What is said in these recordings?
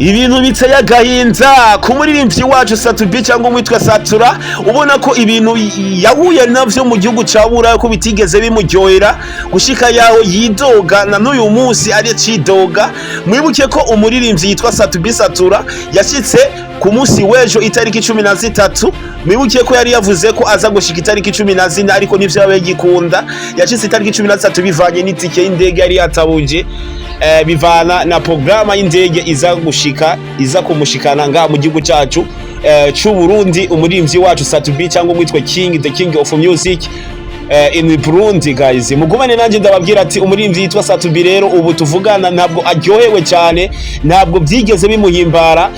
ibintu biteye agahinda ku muririmbyi wacu Satubi cyangwa umwitwa Satura, ubona ko ibintu yahuye navyo mu gihugu ca Buraya ko bitigeze bimuryohera gushika yaho yidoga na n'uyu munsi ari cidoga. Mwibuke ko umuririmbyi yitwa Satubi Satura yashitse ku munsi wejo itariki 13. Mwibuke ko yari yavuze ko aza gushika itariki 14 ariko nivyo yabaye gikunda. Yashitse itariki 13 bivanye n'itike y'indege yari yatabuje, bivana na programa y'indege iza kumushikana nga mu gihugu cyacu cy'u Burundi. Umuririmbyi wacu Satubi cyangwa umwitwa the king of music in Burundi. Guys, mugumane nanje ndababwira ati umuririmbyi yitwa Satubi rero ubu tuvugana ntabwo aryohewe cyane, ntabwo byigeze bimuhimbara,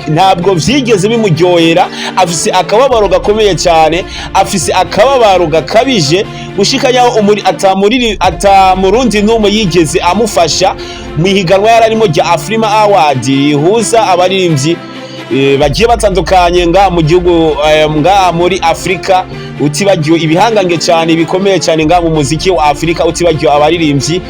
ntabwo byigeze bimuryohera. Afise akababaro gakomeye cyane, afise akababaro gakabije gushika yaho atamurundi numwe yigeze amufasha mu higanwa yararimo rya Afrima Award rihuza abaririmbyi bagiye batandukanye nga mu gihugu nga muri Afrika. Utibagiwe ibihangange cyane bikomeye cyane nga mu muziki wa Afrika, utibagiwe abaririmbyi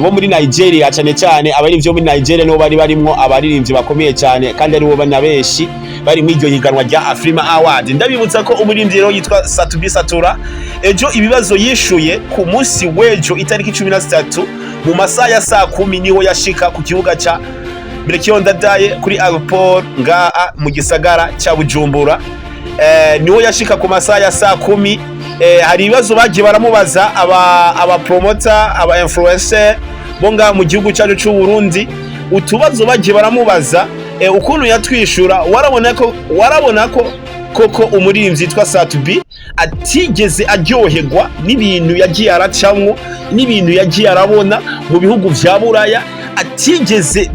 bo muri Nigeria cyane abaririmbyi bo muri Nigeria no bari barimo abaririmbyi bakomeye cyane kandi ari bo banabeshi bari mu iryo higanwa rya Afrima Award. Ndabibutsa ko umuririmbyi rero yitwa Satubi Satura ejo ibibazo yishuye ku munsi wejo itariki 13 mu masaha ya saa 10 niho yashika ku kibuga ca Ndadaye kuri airport nga mu gisagara cya Bujumbura. Niho yashika ku masaha ya saa 10. Hari ibibazo bagiye baramubaza aba promoter, aba influencer bo nga mu gihugu cyacu cy'u Burundi. Utubazo bagiye baramubaza ukuntu yatwishura, warabona ko koko umuririmbyi yitwa Satubi atigeze aryoherwa n'ibintu yagiye aracamwo, n'ibintu yagiye arabona mu bihugu vya Buraya. Atigeze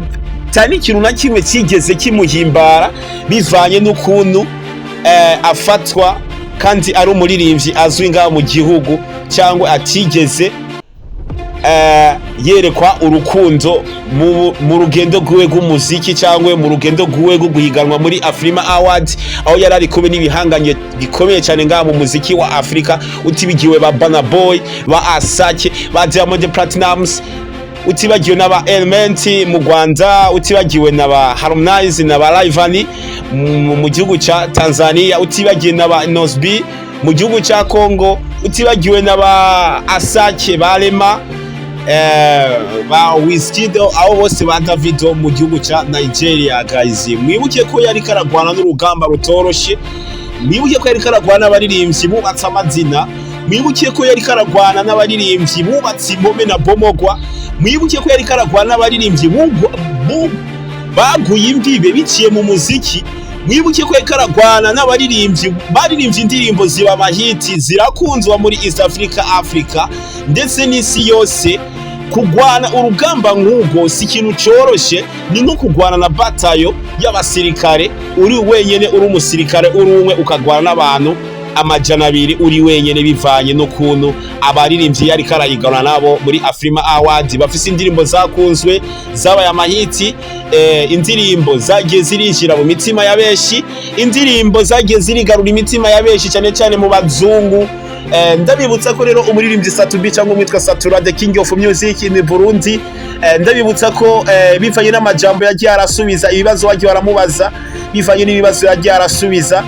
cyane ikintu na kimwe kigeze kimuhimbara bivanye n'ukuntu afatwa kandi ari umuririmbyi azwi ngaho mu gihugu, cyangwa atigeze yerekwa urukundo mu rugendo rwiwe rw'umuziki cyangwa mu rugendo rwiwe rwo guhiganwa muri Afrima Award, aho yari ari kumwe n'ibihanganye bikomeye cyane ngaho mu muziki wa Afrika. Utibigiwe ba Burna Boy, ba Asake, ba Diamond Platnumz, utibagiwe n'aba Element mu Rwanda, utibagiwe n'aba Harmonize n'aba Rayvanny mu gihugu ca Tanzania, utibagiwe n'aba Nosby mu gihugu ca Congo, utibagiwe n'aba Asake, ba Rema, ba Wizkid, abo bose ba Davido mu gihugu ca Nigeria. Guys, mwibuke ko yari karagwana n'urugamba rutoroshe, mwibuke ko yari karagwana n'abaririmbyi bubatse amazina, mwibuke ko yari karagwana n'abaririmbyi bubatse impome na bomogwa, mwibuke ko yari karagwana n'abaririmbyi baguye imbibe biciye mu muziki, mwibuke ko yari karagwana n'abaririmbyi baririmbye indirimbo ziba amahiti zirakunzwa muri East Africa ndetse n'isi yose. Kugwana urugamba nk'ubwo si ikintu cyoroshe, ni nko kugwana na batayo y'abasirikare uri wenyene, uri umusirikare uri umwe ukagwana n'abantu amajana 2 uri wenyene, bivanye no kuntu abaririmbyi yari karayigana nabo muri Afrima Award. Bafise indirimbo zakunzwe zabaye amahiti, indirimbo zagiye zirinjira mu mitima ya benshi, indirimbo zagiye zirigarura imitima ya benshi cyane mu bazungu. Ndabibutsa ko rero umuririmbyi Satubi cyangwa umwitwa Satura, the king of music in Burundi, ndabibutsa ko bivanye n'amajambo yagiye arasubiza ibibazo wagiye baramubaza, bivanye n'ibibazo yagiye arasubiza,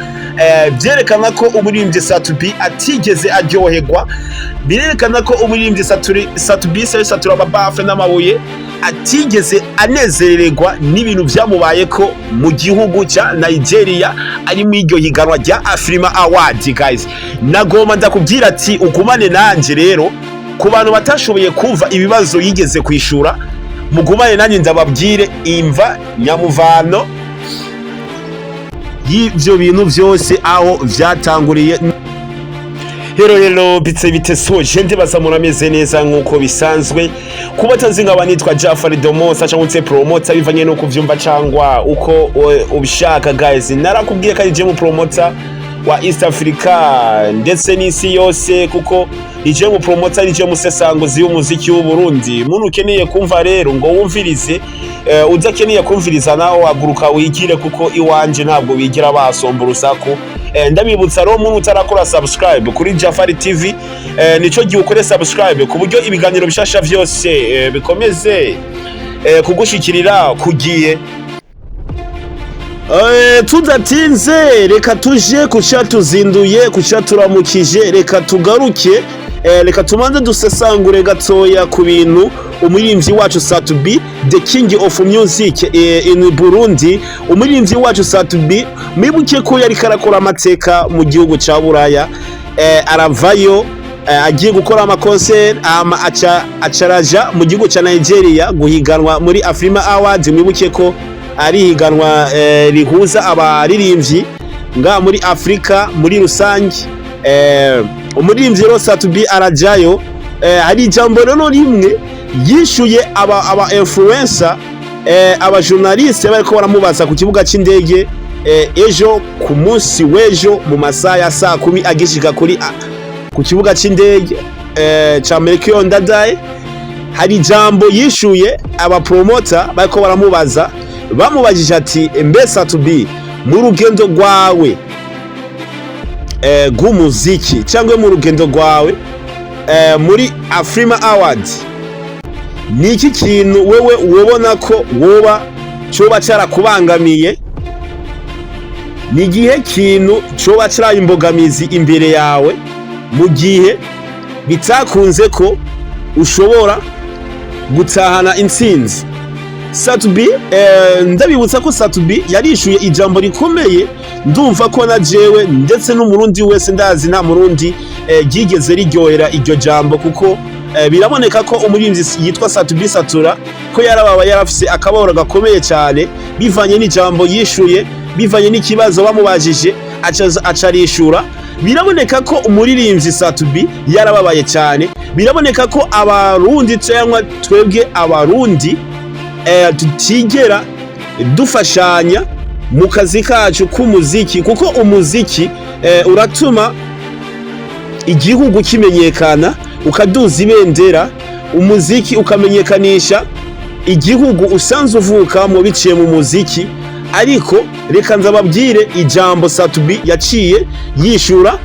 byerekana ko umuririmbyi Satubi atigeze aryoherwa, birerekana ko umuririmbyi Satubi Satura babafe n'amabuye atigeze anezererwa n'ibintu byamubaye ko mu gihugu cya Nigeria ari mu iryo higanwa rya Afrima Award. Guys, nagomba ndakubwira ati ugumane nanje rero, ku bantu batashoboye kumva ibibazo yigeze kwishura, mugumane nanjye ndababwire imva nyamuvano y'ibyo bintu byose aho vyatanguriye. Hello bite soje ndibaza murameze neza nkuko bisanzwe. Kuba tazi nkaba nitwa Jafari Domosa cyangwa se promoter bivanye no kuvyumva cyangwa uko ubishaka. Guys, narakubwiye ko ari je mu promoter wa East Africa ndetse n'isi yose, kuko ije mu promoter, ije mu sesanguzi y'umuziki w'u Burundi. Muntu ukeneye kumva rero ngo wumvirize, udakeneye kumviriza naho waguruka wigire, kuko iwanje ntabwo bigira basomba urusaku. Ndabibutsa rero muntu utarakora subscribe kuri Jafari TV, nico gihe ukore subscribe ku buryo ibiganiro bishasha vyose bikomeze kugushikirira kugiye. Tudatinze reka tuje kucyatuzinduye kucyaturamukije, reka tugaruke, reka tumanze dusesangure gatoya ku bintu umuririmbyi wacu Satubi, the king of music in Burundi. Umuririmbyi wacu Satubi mwibuke ko yari karakora amateka mu gihugu ca Buraya, aravayo agiye gukora amakonser acaraja mu gihugu ca Nigeria guhiganwa muri Afrima Awards. Mwibuke ko ari higanwa rihuza abaririmbyi nga muri Afrika muri rusange. Umuririmbyi rero Satubi arajayo, hari ijambo rero rimwe yishuye aba influencer, aba journaliste bariko baramubaza ku kibuga c'indege ejo ku munsi w'ejo mu masaha ya saa 10 agishika ku kibuga c'indege ca Melchior Ndadaye. Hari ijambo yishuye aba promoter bariko baramubaza, bamubajije ati mbe Satubi mu rugendo rwawe rw'umuziki cyangwa mu rugendo rwawe muri Afrima Awards, ni iki kintu wewe ubona ko woba coba carakubangamiye? Ni gihe kintu coba caraye imbogamizi imbere yawe mu gihe bitakunze ko ushobora gutahana intsinzi? Satubi ndabibutsa ko Satubi yarishuye ijambo rikomeye, ndumva ko na jewe ndetse n'umurundi wese ndazi nta murundi ryigeze riryohera iryo jambo, kuko biraboneka ko umuririmbyi yitwa Satubi Satura ko yarababa yarafise akababaro gakomeye cyane bivanye n'ijambo yishuye, bivanye n'ikibazo bamubajije acarishura. Biraboneka ko umuririmbyi Satubi yarababaye cyane, biraboneka ko abarundi cyangwa twebwe abarundi tutigera dufashanya mu kazi kacu k'umuziki, kuko umuziki uratuma igihugu kimenyekana, ukaduza ibendera, umuziki ukamenyekanisha igihugu usanzwe uvukamo biciye mu muziki. Ariko reka nzababwire ijambo Satubi yaciye yishura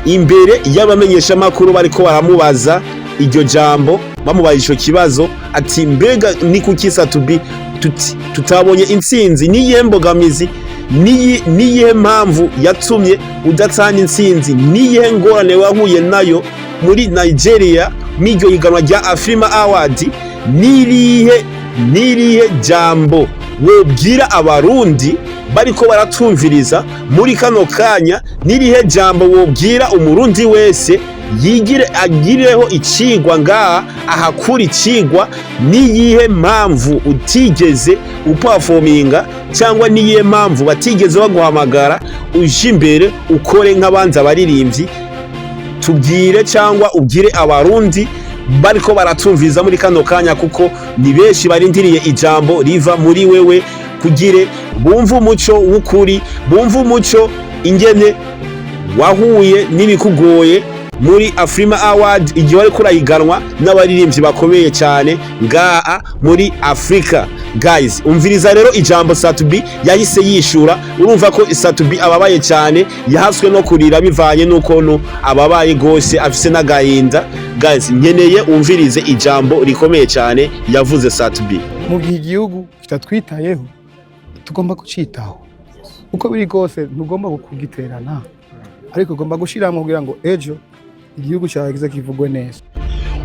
imbere y'abamenyesha makuru bariko baramubaza iryo jambo, bamubaye ico kibazo ati mbega ni kuki Satubi tutabonye intsinzi? Niyihe mbogamizi, niyihe mpamvu yatumye udatahana intsinzi? Niyihe ngorane wahuye nayo muri Nigeria mw'iryo higanwa rya Afrima Awards? Nirihe jambo wobwira abarundi bariko baratumviriza muri kano kanya? Nirihe jambo wobwira umurundi wese agireho icigwa ngaha, ahakura icigwa? Niyihe mpamvu utigeze uperforminga, cyangwa niyihe mpamvu batigeze baguhamagara uje imbere ukore nk'abanza abaririmbyi? Tubwire cyangwa ubwire abarundi bariko baratumviriza muri kano kanya, kuko ni benshi barindiriye ijambo riva muri wewe kugire bumve umuco w'ukuri, bumve umuco ingene wahuye n'ibikugoye muri Afrima Awards igihe wari kurahiganwa n'abaririmbyi bakomeye cyane ngaha muri Afrika. Guys, umviriza rero ijambo Satubi yahise yishura. Urumva ko Satubi ababaye cyane, yahaswe no kurira bivanye n'ukuntu ababaye gose, afise n'agahinda. Guys, nkeneye umvirize ijambo rikomeye cyane yavuze Satubi. Mu gihe igihugu kitatwitayeho tugomba kucitaho, uko biri gose ntugomba kugiterana, ariko ugomba gushiramo kugira ngo ejo igihugu cyagize kivugwe neza.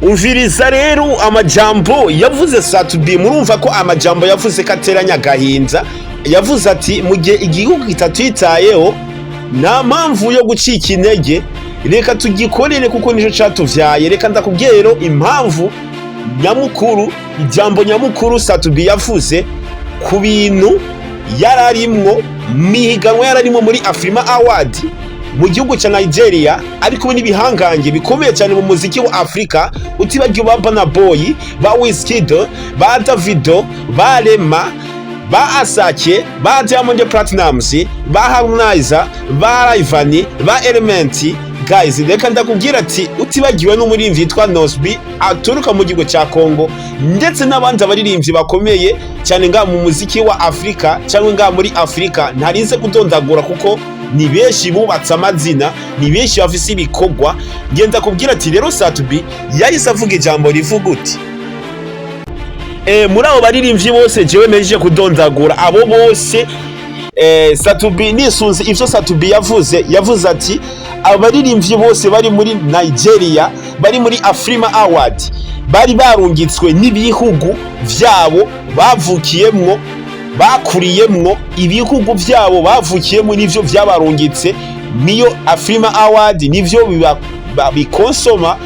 Umviriza rero amajambo yavuze Satubi, murumva ko amajambo yavuze kateranya gahinda. Yavuze ati mu gihe igihugu kitatwitayeho nta mpamvu yo gucika intege, reka tugikorere kuko nico catuvyaye. Reka ndakubwira impamvu nyamukuru, ijambo nyamukuru Satubi yavuze ku bintu yararimwo mihiganwa yararimwo muri Afrima Awards mu gihugu ca Nigeria, ariko n'ibihangange bikomeye cyane mu muziki wa Afrika. Utibagiwe ba Burna Boy, ba Wizkid, ba Davido, ba Rema, ba Asake, ba Diamond Platnumz, ba Harmonize, ba Rayvanny, ba Element. Guys, reka ndakubwira ati utibagiwe n'umuririmbyi yitwa Nosby aturuka mu gihugu ca Congo, ndetse n'abandi abaririmbyi bakomeye cyane nga mu muziki wa Afrika cyangwa nga muri Afrika. Ntarinze kudondagura kuko ni benshi bubatse amazina, ni benshi bafise ibikorwa. Ngenda kubwira ati rero Satubi yahise avuga ijambo rivuga uti muri abo baririmbyi bose jewe mejeje kudondagura abo bose Satubi nisunze ivyo Satubi yavuze ati abaririmbyi bose bari muri Nigeria bari muri Afrima Award bari barungitswe n'ibihugu vyabo bavukiyemwo bakuriyemwo ibihugu vyabo bavukiyemwo nivyo vyabarungitse niyo Afrima Award nivyo bikonsoma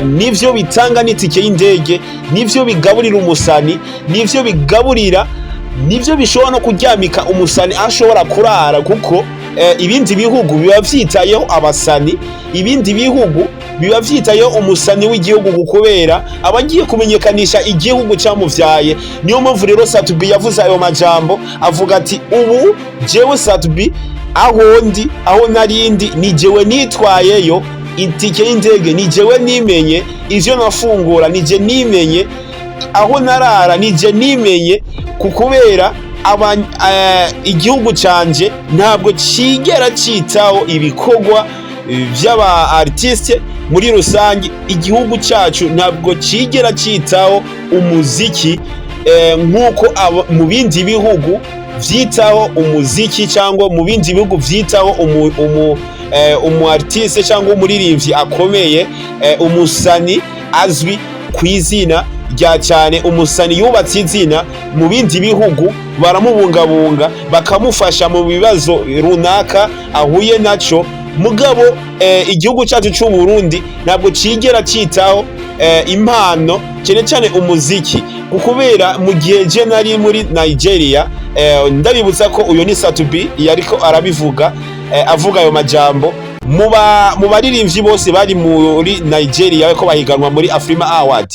nivyo bitanga n'itike y'indege nivyo bigaburira umusani nivyo bigaburira nivyo bishobora no kuryamika umusani ashobora kurara kuko ibindi bihugu biba vyitayeho abasani ibindi bihugu biba vyitayeho umusani w'igihugu kubera abagiye kumenyekanisha igihugu cyamuvyaye niyo mpamvu rero Satubi yavuze ayo majambo avuga ati ubu jewe Satubi aho narindi ni jewe nitwayeyo itike y'indege ni jewe nimenye ivyo nafungura ni je nimenye aho narara ni je nimenye kukubera igihugu canje ntabwo cigera citaho ibikorwa vy'aba artiste muri rusange igihugu cyacu ntabwo cigera citaho umuziki nkuko mu bindi bihugu vyitaho umuziki cyangwa mu bindi bihugu vyitaho umu artiste cyangwa umuririmbyi akomeye umusani azwi ku izina rya cyane umusani yubatse izina mu bindi bihugu baramubungabunga bakamufasha mu bibazo runaka ahuye naco mugabo igihugu cyacu cy'u Burundi ntabwo cigera citaho impano cyane umuziki kubera mu gihe je nari muri Nigeria ndabibutsa ko uyo ni Satubi yariko arabivuga avuga ayo majambo mu baririmbyi bose bari muri Nigeria ko bahiganwa muri Afrima Award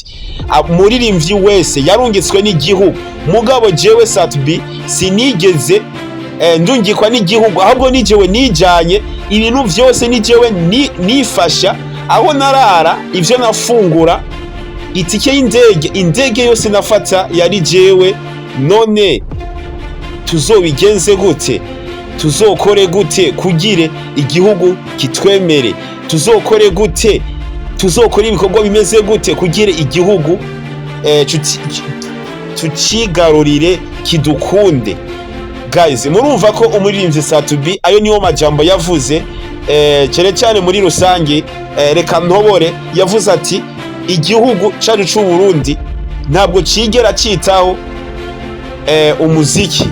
umuririmbyi wese yarungitswe n'igihugu mugabo jewe Satubi sinigeze ndungikwa n'igihugu ahubwo nijewe nijanye ibintu vyose nijewe nifasha aho narara ivyo nafungura itike y'indege yose nafata yari jewe none tuzobigenze gute tuzokore gute kugire igihugu kitwemere tuzokore gute tuzokora ibikorwa bimeze gute kugire igihugu tucigarurire kidukunde guys murumva ko umuririmbyi Satubi ayo niyo majambo yavuze cyane muri rusange reka ntobore yavuze ati igihugu cyacu cy'u Burundi ntabwo cigera citaho umuziki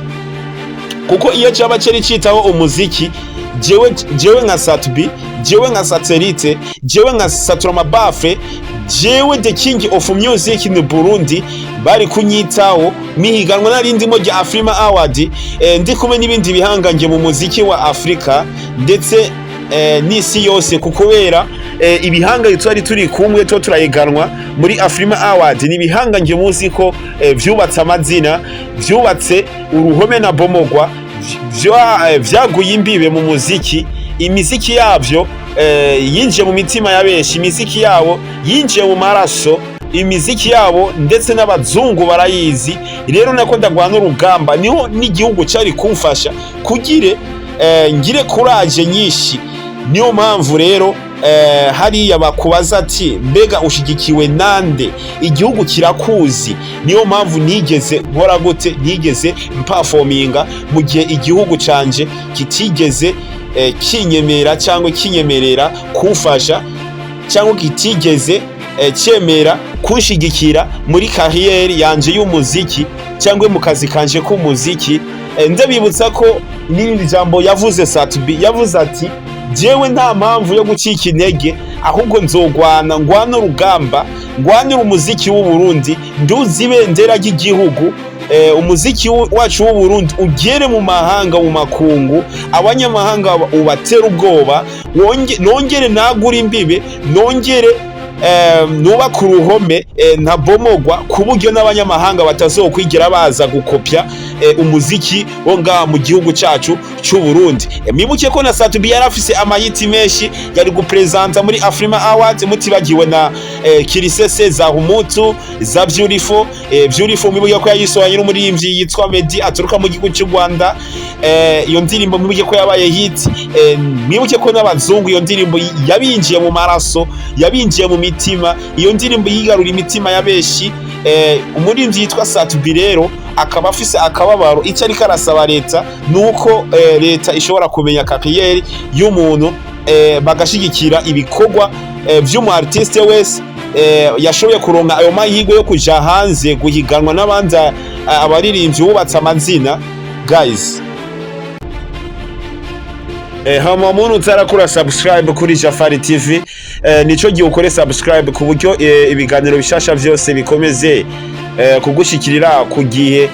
kuko iyo cyaba cyari citaho umuziki jewe nka Satubi jewe nka Satellite jewe nka Satura Mabafe jewe the king of music in Burundi bari kunyitaho mihiganwa narindimo rya Afrima Award ndi kumwe n'ibindi bihangange mu muziki wa Afrika ndetse n'isi yose kukubera ibihanga twari turi kumwe to turayiganwa muri Afrima Award ni bihangange muzi ko vyubatse amazina vyubatse uruhome na bomogwa vyaguye imbibe mu muziki imiziki yavyo yinjiye mu mitima ya benshi imiziki yabo yinjiye mu maraso imiziki yabo ndetse n'abazungu barayizi rero nako ndagwana urugamba niho n'igihugu cyari kumfasha kugire ngire courage nyinshi niyo mpamvu rero hariya bakubaza ati mbega ushigikiwe nande igihugu kirakuzi niyo mpamvu nigeze nkora gute nigeze performinga mu gihe igihugu canje kitigeze kinyemera cyangwa kinyemerera kumfasha cyangwa kitigeze cyemera kunshigikira muri carrière yanje y'umuziki cyangwa mu kazi kanje k'umuziki ndabibutsa ko n'indi jambo yavuze Satubi yavuze ati jewe nta mpamvu yo gucika intege ahubwo ngwana urugamba ngwanira umuziki w'u Burundi nduzi ibendera ry'igihugu umuziki wacu w'u Burundi ugere mu mahanga mu makungu abanyamahanga ubatera ubwoba nongere nagura imbibe nongere nubaka uruhome ntabomogwa ku buryo n'abanyamahanga batazokwigira baza gukopya umuziki wo ngaha mu gihugu cyacu cy'u Burundi mwibuke ko na Satubi yarafise amahiti menshi yari gupresenta muri Afrima Awards mutibagiwe na Kirisese za Humutu za Beautiful mwibuke ko yayisohanye n'umuririmbyi yitwa Meddy aturuka mu gihugu cy'u Rwanda iyo ndirimbo mwibuke ko yabaye hit mwibuke ko n'abazungu iyo ndirimbo yabinjiye mu maraso yabinjiye mu mitima iyo ndirimbo yigarura imitima ya benshi umuririmbyi yitwa Satubi rero akaba afise akababaro icyo ariko arasaba leta nuko leta ishobora kumenya kariyeri y'umuntu bagashigikira ibikorwa vy'umu artiste wese yashoboye kuronka ayo mahirwe yo kuja hanze guhiganwa n'abandi abaririmbyi bubatse amazina guys. Hama muntu utarakora subscribe kuri Jafari TV nico gihe ukore subscribe ku buryo ibiganiro bishasha vyose bikomeze kugushikirira ku gihe